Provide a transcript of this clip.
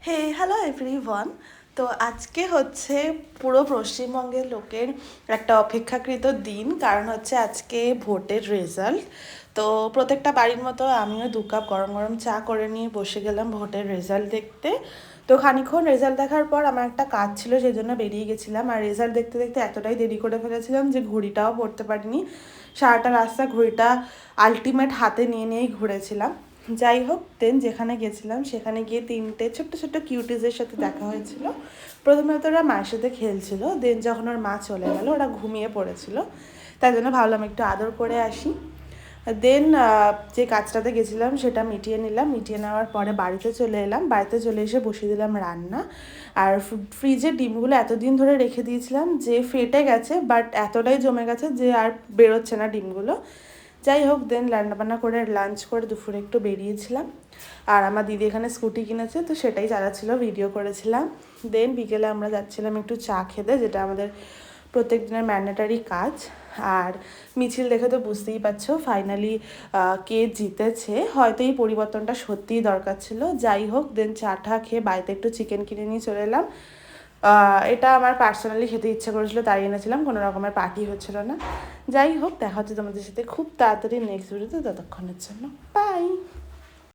হে hello everyone. তো আজকে হচ্ছে পুরো পশ্চিমবঙ্গের লোকের একটা অপেক্ষাকৃত দিন, কারণ হচ্ছে আজকে ভোটের রেজাল্ট। তো প্রত্যেকটা বাড়ির মতো আমিও 2 কাপ গরম গরম চা করে নিয়ে বসে গেলাম ভোটের রেজাল্ট দেখতে। তো খানিকক্ষণ রেজাল্ট দেখার পর আমার একটা কাজ ছিল, সেই জন্য বেরিয়ে গেছিলাম। আর রেজাল্ট দেখতে দেখতে এতটাই দেরি করে ফেলেছিলাম যে ঘড়িটাও পড়তে পারিনি। সারাটা রাস্তা ঘড়িটা আলটিমেট হাতে নিয়ে নিয়েই ঘুরেছিলাম। যাই হোক, দেন যেখানে গেছিলাম সেখানে গিয়ে 3টে ছোট্ট ছোট্ট কিউটিজের সাথে দেখা হয়েছিল। প্রথমে তো ওরা মায়ের সাথে খেলছিল, দেন যখন ওর মা চলে গেল ওরা ঘুমিয়ে পড়েছিল, তাই জন্য ভাবলাম একটু আদর করে আসি। দেন যে কাজটাতে গেছিলাম সেটা মিটিয়ে নিলাম, মিটিয়ে নেওয়ার পরে বাড়িতে চলে এলাম। বাড়িতে চলে এসে বসিয়ে দিলাম রান্না। আর ফ্রিজে ডিমগুলো এতদিন ধরে রেখে দিয়েছিলাম যে ফেটে গেছে, বাট এতটাই জমে গেছে যে আর বেরোচ্ছে না ডিমগুলো। যাই হোক, দেন রান্নাবান্না করে লাঞ্চ করে দুপুরে একটু বেরিয়েছিলাম। আর আমার দিদি এখানে স্কুটি কিনেছে, তো সেটাই চালাচ্ছিল, ভিডিও করেছিলাম। দেন বিকেলে আমরা যাচ্ছিলাম একটু চা খেতে, যেটা আমাদের প্রত্যেক দিনের ম্যান্ডেটারি কাজ। আর মিছিল দেখে তো বুঝতেই পারছো ফাইনালি কে জিতেছে। হয়তো এই পরিবর্তনটা সত্যিই দরকার ছিল। যাই হোক, দেন চাটা খেয়ে বাড়িতে একটু চিকেন কিনে নিয়ে চলে এলাম। এটা আমার পার্সোনালি খেতে ইচ্ছে করেছিল, তাই এনেছিলাম, কোনো রকমের পার্টি হচ্ছিল না। যাই হোক, দেখা হচ্ছে তোমাদের সাথে খুব তাড়াতাড়ি নেক্সট ভিডিওতে। ততক্ষণের জন্য বাই।